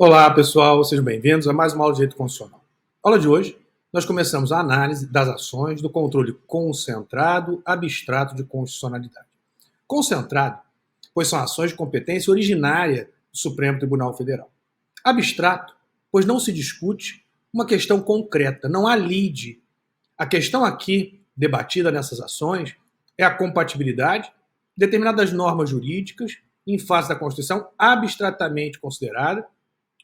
Olá, pessoal, sejam bem-vindos a mais uma aula de Direito Constitucional. Aula de hoje, nós começamos a análise das ações do controle concentrado abstrato de constitucionalidade. Concentrado, pois são ações de competência originária do Supremo Tribunal Federal. Abstrato, pois não se discute uma questão concreta, não há lide. A questão aqui debatida nessas ações é a compatibilidade de determinadas normas jurídicas em face da Constituição abstratamente considerada,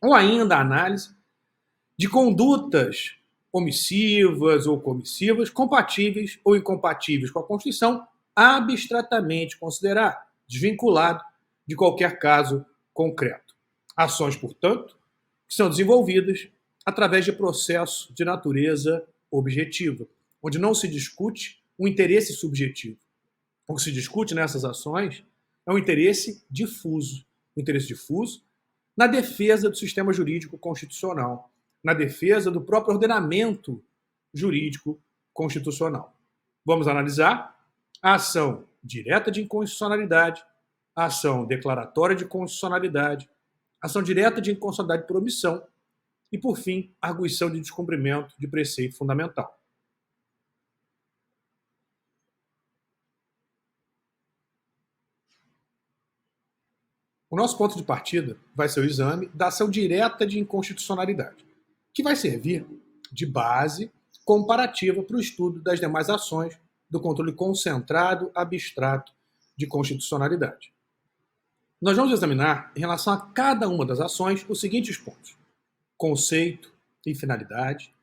ou ainda a análise de condutas omissivas ou comissivas compatíveis ou incompatíveis com a Constituição, abstratamente considerado, desvinculado de qualquer caso concreto. Ações, portanto, que são desenvolvidas através de processo de natureza objetiva, onde não se discute o interesse subjetivo. O que se discute nessas ações é um interesse difuso. O interesse difuso na defesa do sistema jurídico constitucional, na defesa do próprio ordenamento jurídico constitucional. Vamos analisar a ação direta de inconstitucionalidade, a ação declaratória de constitucionalidade, a ação direta de inconstitucionalidade por omissão e, por fim, a arguição de descumprimento de preceito fundamental. O nosso ponto de partida vai ser o exame da ação direta de inconstitucionalidade, que vai servir de base comparativa para o estudo das demais ações do controle concentrado abstrato de constitucionalidade. Nós vamos examinar, em relação a cada uma das ações, os seguintes pontos: conceito e finalidade,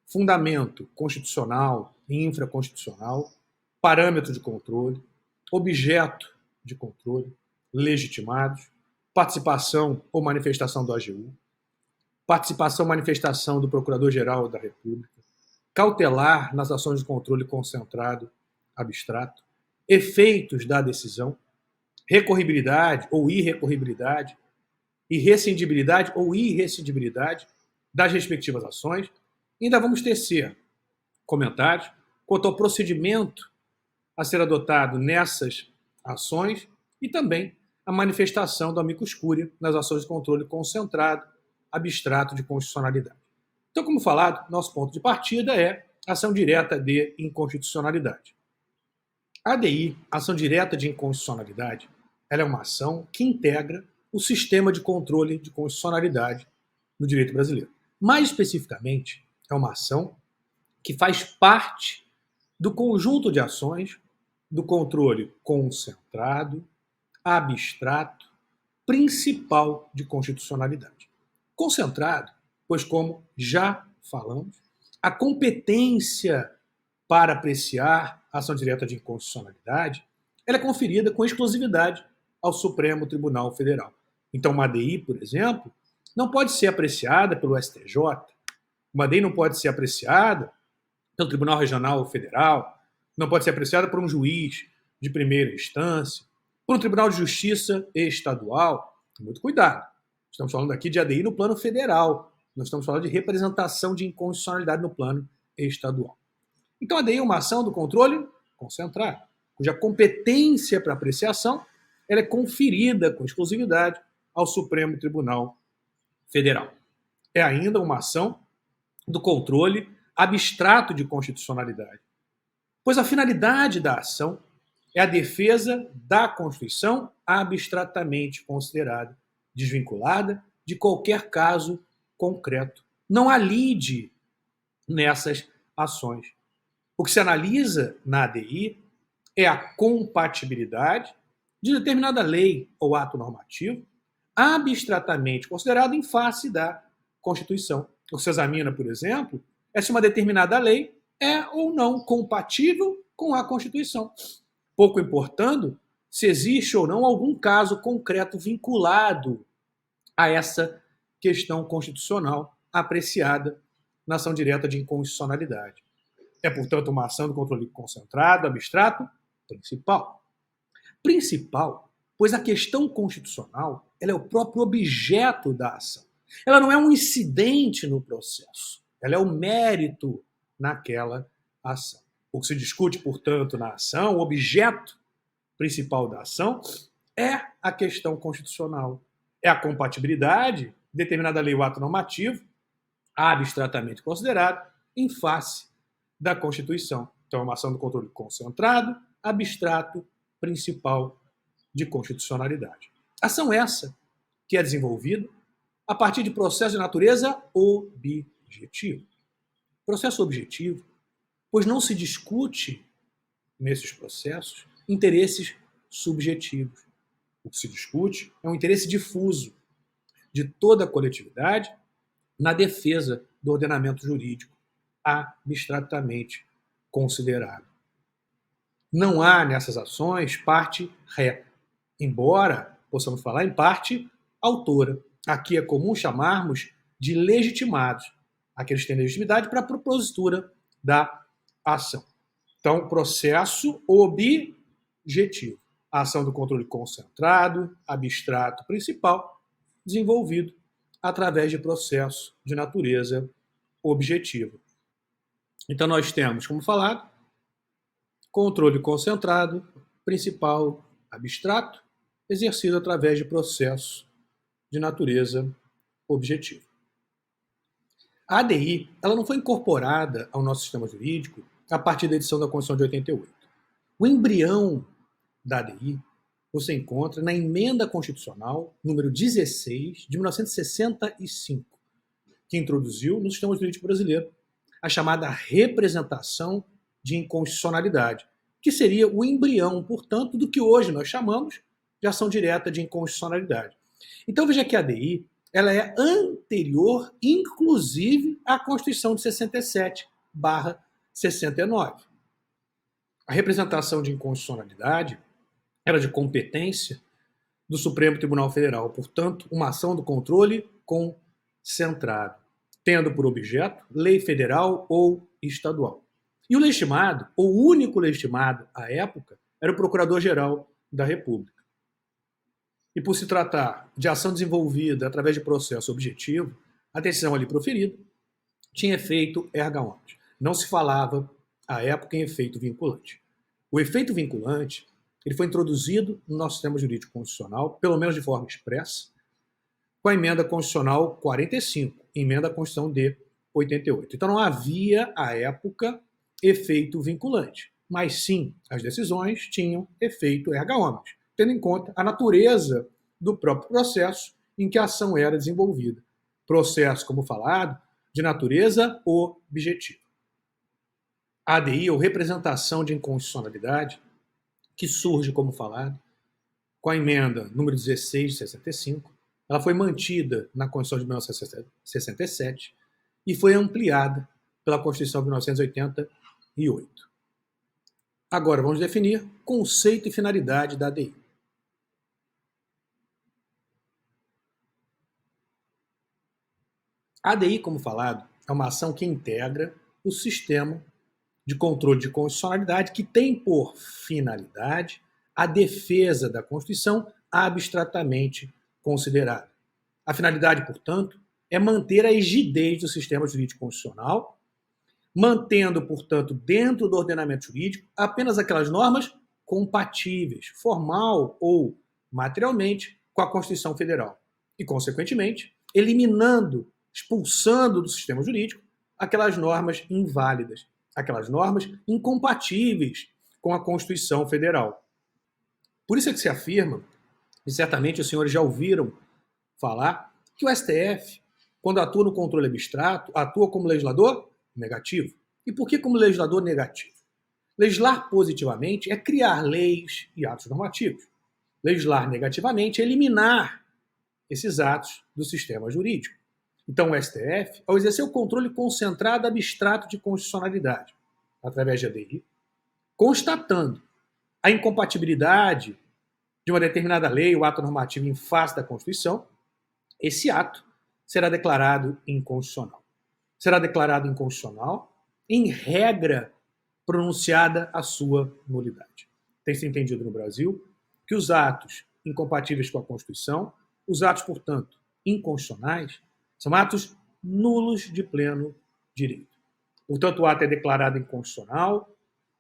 fundamento constitucional e infraconstitucional, parâmetro de controle, objeto de controle, legitimados, participação ou manifestação do AGU, participação ou manifestação do Procurador-Geral da República, cautelar nas ações de controle concentrado abstrato, efeitos da decisão, recorribilidade ou irrecorribilidade, e rescindibilidade ou irrescindibilidade das respectivas ações. E ainda vamos tecer comentários quanto ao procedimento a ser adotado nessas ações e também a manifestação do amicus curiae nas ações de controle concentrado abstrato de constitucionalidade. Então, como falado, nosso ponto de partida é ação direta de inconstitucionalidade. A ADI, ação direta de inconstitucionalidade, ela é uma ação que integra o sistema de controle de constitucionalidade no direito brasileiro. Mais especificamente, é uma ação que faz parte do conjunto de ações do controle concentrado, abstrato, principal de constitucionalidade. Concentrado, pois, como já falamos, a competência para apreciar a ação direta de inconstitucionalidade ela é conferida com exclusividade ao Supremo Tribunal Federal. Então, uma ADI, por exemplo, não pode ser apreciada pelo STJ, uma ADI não pode ser apreciada pelo Tribunal Regional Federal, não pode ser apreciada por um juiz de primeira instância, por um Tribunal de Justiça estadual. Muito cuidado. Estamos falando aqui de ADI no plano federal. Nós estamos falando de representação de inconstitucionalidade no plano estadual. Então, a ADI é uma ação do controle concentrado, cuja competência para apreciação ela é conferida com exclusividade ao Supremo Tribunal Federal. É ainda uma ação do controle abstrato de constitucionalidade, pois a finalidade da ação é a defesa da Constituição abstratamente considerada, desvinculada de qualquer caso concreto. Não há lide nessas ações. O que se analisa na ADI é a compatibilidade de determinada lei ou ato normativo abstratamente considerado em face da Constituição. O que se examina, por exemplo, é se uma determinada lei é ou não compatível com a Constituição, pouco importando se existe ou não algum caso concreto vinculado a essa questão constitucional apreciada na ação direta de inconstitucionalidade. É, portanto, uma ação do controle concentrado, abstrato, principal. Principal, pois a questão constitucional ela é o próprio objeto da ação. Ela não é um incidente no processo, ela é o mérito naquela ação. O que se discute, portanto, na ação, o objeto principal da ação, é a questão constitucional. É a compatibilidade determinada lei ou ato normativo, abstratamente considerado, em face da Constituição. Então, é uma ação do controle concentrado, abstrato, principal de constitucionalidade. Ação essa que é desenvolvida a partir de processo de natureza objetivo. Processo objetivo, pois não se discute nesses processos interesses subjetivos. O que se discute é um interesse difuso de toda a coletividade na defesa do ordenamento jurídico abstratamente considerado. Não há nessas ações parte ré, embora possamos falar em parte autora. Aqui é comum chamarmos de legitimados, aqueles que têm legitimidade para a propositura da ação. Então, processo objetivo. A ação do controle concentrado, abstrato, principal, desenvolvido através de processo de natureza objetiva. Então, nós temos, como falado, controle concentrado, principal, abstrato, exercido através de processo de natureza objetiva. A ADI ela não foi incorporada ao nosso sistema jurídico a partir da edição da Constituição de 88. O embrião da ADI você encontra na Emenda Constitucional número 16 de 1965, que introduziu no sistema jurídico brasileiro a chamada representação de inconstitucionalidade, que seria o embrião, portanto, do que hoje nós chamamos de ação direta de inconstitucionalidade. Então veja que a ADI ela é anterior, inclusive, à Constituição de 67/69. A representação de inconstitucionalidade era de competência do Supremo Tribunal Federal, portanto, uma ação do controle concentrado, tendo por objeto lei federal ou estadual. E o legitimado, ou o único legitimado à época, era o Procurador-Geral da República. E por se tratar de ação desenvolvida através de processo objetivo, a decisão ali proferida tinha efeito erga omnes. Não se falava, à época, em efeito vinculante. O efeito vinculante ele foi introduzido no nosso sistema jurídico constitucional, pelo menos de forma expressa, com a Emenda Constitucional 45, Emenda à Constituição de 88. Então não havia, à época, efeito vinculante, mas sim, as decisões tinham efeito erga omnes, tendo em conta a natureza do próprio processo em que a ação era desenvolvida. Processo, como falado, de natureza objetiva. A ADI, ou representação de inconstitucionalidade, que surge, como falado, com a emenda número 16 de 65, ela foi mantida na Constituição de 1967 e foi ampliada pela Constituição de 1988. Agora vamos definir conceito e finalidade da ADI. A ADI, como falado, é uma ação que integra o sistema de controle de constitucionalidade que tem por finalidade a defesa da Constituição abstratamente considerada. A finalidade, portanto, é manter a rigidez do sistema jurídico constitucional, mantendo, portanto, dentro do ordenamento jurídico apenas aquelas normas compatíveis, formal ou materialmente, com a Constituição Federal. E, consequentemente, eliminando, expulsando do sistema jurídico aquelas normas inválidas, aquelas normas incompatíveis com a Constituição Federal. Por isso é que se afirma, e certamente os senhores já ouviram falar, que o STF, quando atua no controle abstrato, atua como legislador negativo. E por que como legislador negativo? Legislar positivamente é criar leis e atos normativos. Legislar negativamente é eliminar esses atos do sistema jurídico. Então, o STF, ao exercer o controle concentrado abstrato de constitucionalidade, através de ADI, constatando a incompatibilidade de uma determinada lei ou ato normativo em face da Constituição, esse ato será declarado inconstitucional. Será declarado inconstitucional em regra pronunciada a sua nulidade. Tem-se entendido no Brasil que os atos incompatíveis com a Constituição, os atos, portanto, inconstitucionais, são atos nulos de pleno direito. Portanto, o ato é declarado inconstitucional,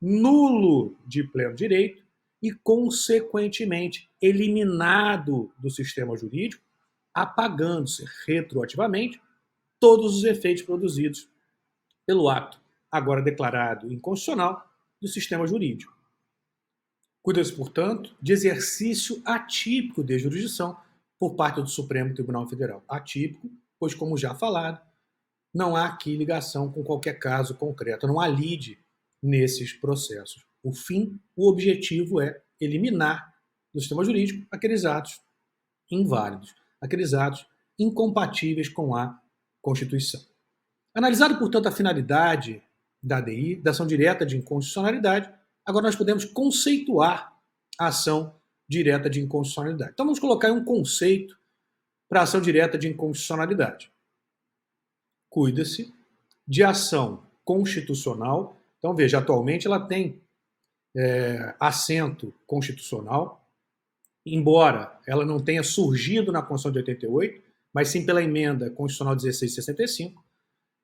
nulo de pleno direito e, consequentemente, eliminado do sistema jurídico apagando-se retroativamente todos os efeitos produzidos pelo ato, agora declarado inconstitucional, do sistema jurídico. Cuida-se, portanto, de exercício atípico de jurisdição por parte do Supremo Tribunal Federal. Atípico, pois, como já falado, não há aqui ligação com qualquer caso concreto, não há lide nesses processos. O objetivo é eliminar do sistema jurídico aqueles atos inválidos, aqueles atos incompatíveis com a Constituição. Analisado, portanto, a finalidade da ADI, da ação direta de inconstitucionalidade, agora nós podemos conceituar a ação direta de inconstitucionalidade. Então vamos colocar um conceito para a ação direta de inconstitucionalidade. Cuida-se de ação constitucional. Então veja, atualmente ela tem assento constitucional, embora ela não tenha surgido na Constituição de 88, mas sim pela emenda constitucional 1665,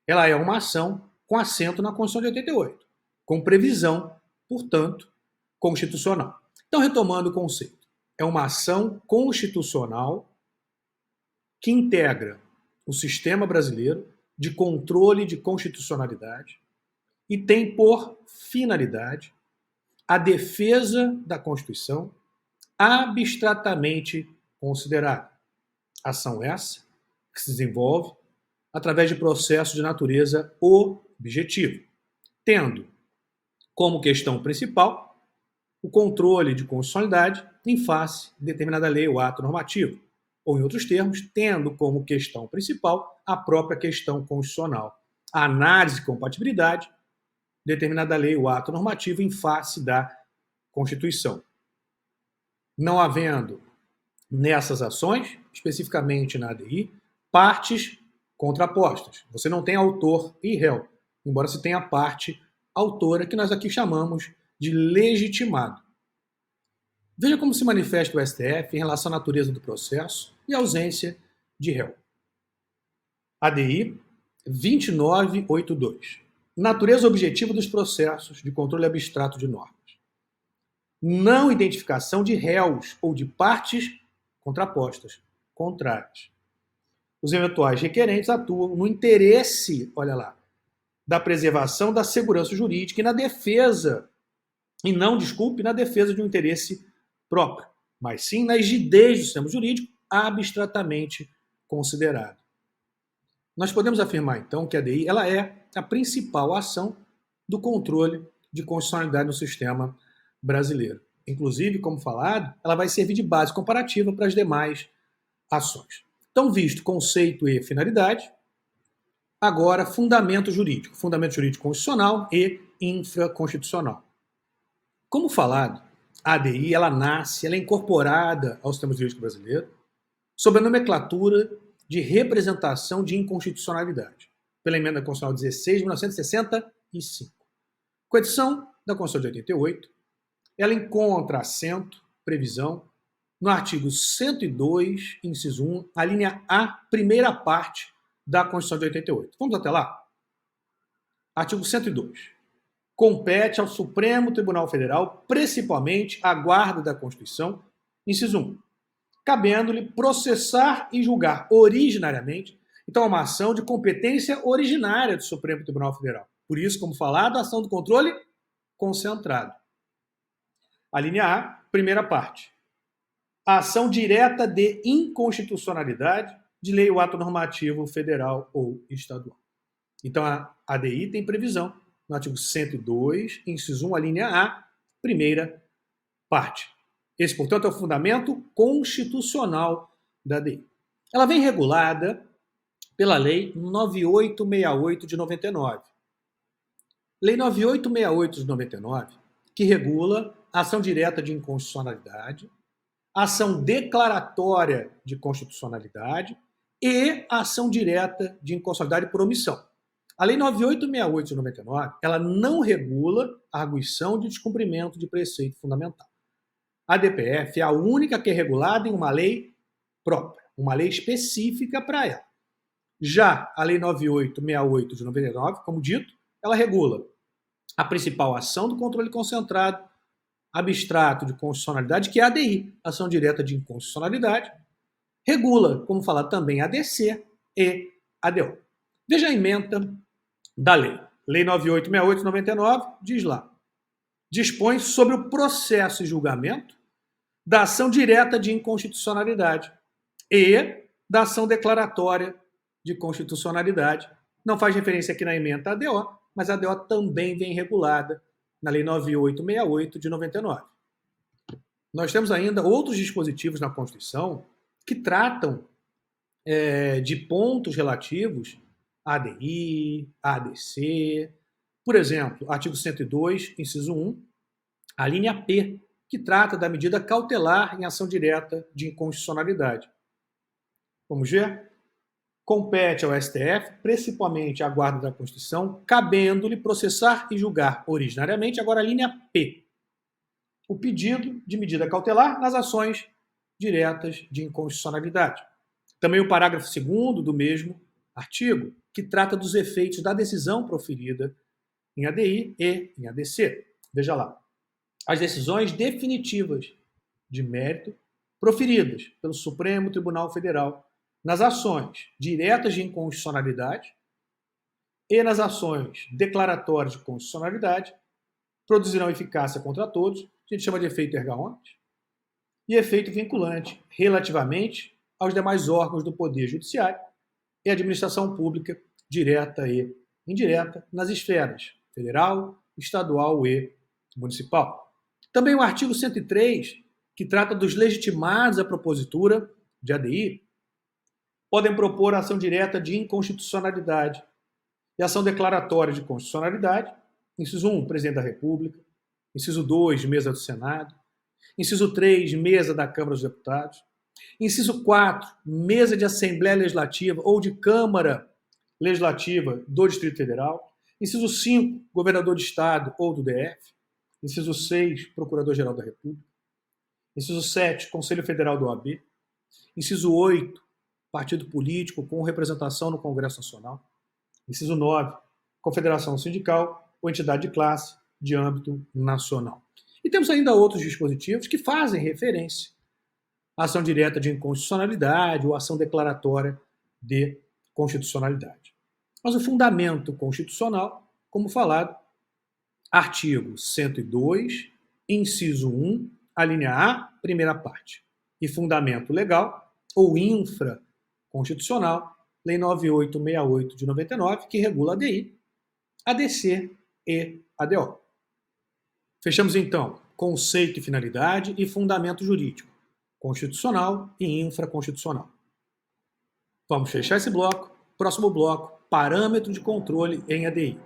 ela é uma ação com assento na Constituição de 88, com previsão, portanto, constitucional. Então, retomando o conceito, é uma ação constitucional que integra o sistema brasileiro de controle de constitucionalidade e tem por finalidade a defesa da Constituição abstratamente considerada. Ação essa que se desenvolve através de processos de natureza objetiva, tendo como questão principal o controle de constitucionalidade em face de determinada lei ou ato normativo, ou, em outros termos, tendo como questão principal a própria questão constitucional, a análise de compatibilidade de determinada lei ou ato normativo em face da Constituição. Não havendo nessas ações, especificamente na ADI, partes contrapostas. Você não tem autor e réu, embora se tenha parte autora, que nós aqui chamamos de legitimado. Veja como se manifesta o STF em relação à natureza do processo e ausência de réu. ADI 2982. Natureza objetiva dos processos de controle abstrato de normas. Não identificação de réus ou de partes contrapostas, contrárias. Os eventuais requerentes atuam no interesse, olha lá, da preservação da segurança jurídica e na defesa, na defesa de um interesse próprio, mas sim na rigidez do sistema jurídico abstratamente considerado. Nós podemos afirmar, então, que a ADI ela é a principal ação do controle de constitucionalidade no sistema brasileiro. Inclusive, como falado, ela vai servir de base comparativa para as demais ações. Então, visto conceito e finalidade, agora fundamento jurídico constitucional e infraconstitucional. Como falado, a ADI ela nasce, ela é incorporada ao sistema jurídico brasileiro sob a nomenclatura de representação de inconstitucionalidade, pela emenda constitucional 16 de 1965. Com a edição da Constituição de 88, ela encontra assento, previsão, no artigo 102, inciso 1, a linha A, primeira parte da Constituição de 88. Vamos até lá? Artigo 102. Compete ao Supremo Tribunal Federal, principalmente a guarda da Constituição, inciso 1, cabendo-lhe processar e julgar originariamente, então, uma ação de competência originária do Supremo Tribunal Federal. Por isso, como falado, a ação do controle concentrado. A linha A, primeira parte. A ação direta de inconstitucionalidade de lei ou ato normativo federal ou estadual. Então, a ADI tem previsão no artigo 102, inciso 1, a linha A, primeira parte. Esse, portanto, é o fundamento constitucional da ADI. Ela vem regulada pela Lei 9868 de 99. Lei 9868 de 99, que regula a ação direta de inconstitucionalidade, a ação declaratória de constitucionalidade e a ação direta de inconstitucionalidade por omissão. A Lei 9868 de 99, ela não regula a arguição de descumprimento de preceito fundamental. A DPF é a única que é regulada em uma lei própria, uma lei específica para ela. Já a Lei 9868 de 99, como dito, ela regula a principal ação do controle concentrado, abstrato de constitucionalidade, que é a ADI, ação direta de inconstitucionalidade, regula, como falar também, ADC e ADO. Veja a ementa da lei. Lei 9868/99 diz lá: dispõe sobre o processo e julgamento da ação direta de inconstitucionalidade e da ação declaratória de constitucionalidade. Não faz referência aqui na ementa à ADO, mas a ADO também vem regulada na Lei 9868/99. Nós temos ainda outros dispositivos na Constituição que tratam de pontos relativos à ADI, à ADC. Por exemplo, artigo 102, inciso 1, a linha P, que trata da medida cautelar em ação direta de inconstitucionalidade. Vamos ver? Compete ao STF, principalmente à guarda da Constituição, cabendo-lhe processar e julgar originariamente, agora a linha P, o pedido de medida cautelar nas ações diretas de inconstitucionalidade. Também o parágrafo 2º do mesmo artigo, que trata dos efeitos da decisão proferida em ADI e em ADC. Veja lá. As decisões definitivas de mérito proferidas pelo Supremo Tribunal Federal nas ações diretas de inconstitucionalidade e nas ações declaratórias de constitucionalidade produzirão eficácia contra todos, a gente chama de efeito erga omnes, e efeito vinculante relativamente aos demais órgãos do Poder Judiciário e administração pública direta e indireta nas esferas federal, estadual e municipal. Também o artigo 103, que trata dos legitimados à propositura de ADI, podem propor ação direta de inconstitucionalidade e ação declaratória de constitucionalidade. Inciso 1, Presidente da República. Inciso 2, Mesa do Senado. Inciso 3, Mesa da Câmara dos Deputados. Inciso 4, Mesa de Assembleia Legislativa ou de Câmara Legislativa do Distrito Federal. Inciso 5, Governador de Estado ou do DF. Inciso 6, Procurador-Geral da República. Inciso 7, Conselho Federal do OAB. Inciso 8, Partido político com representação no Congresso Nacional. Inciso 9, Confederação Sindical ou entidade de classe de âmbito nacional. E temos ainda outros dispositivos que fazem referência à ação direta de inconstitucionalidade ou ação declaratória de constitucionalidade. Mas o fundamento constitucional, como falado, artigo 102, inciso 1, a linha A, primeira parte. E fundamento legal ou infraconstitucional, Lei 9868/99, que regula a ADI, ADC e ADO. Fechamos então conceito e finalidade e fundamento jurídico, constitucional e infraconstitucional. Vamos fechar esse bloco. Próximo bloco, parâmetro de controle em ADI.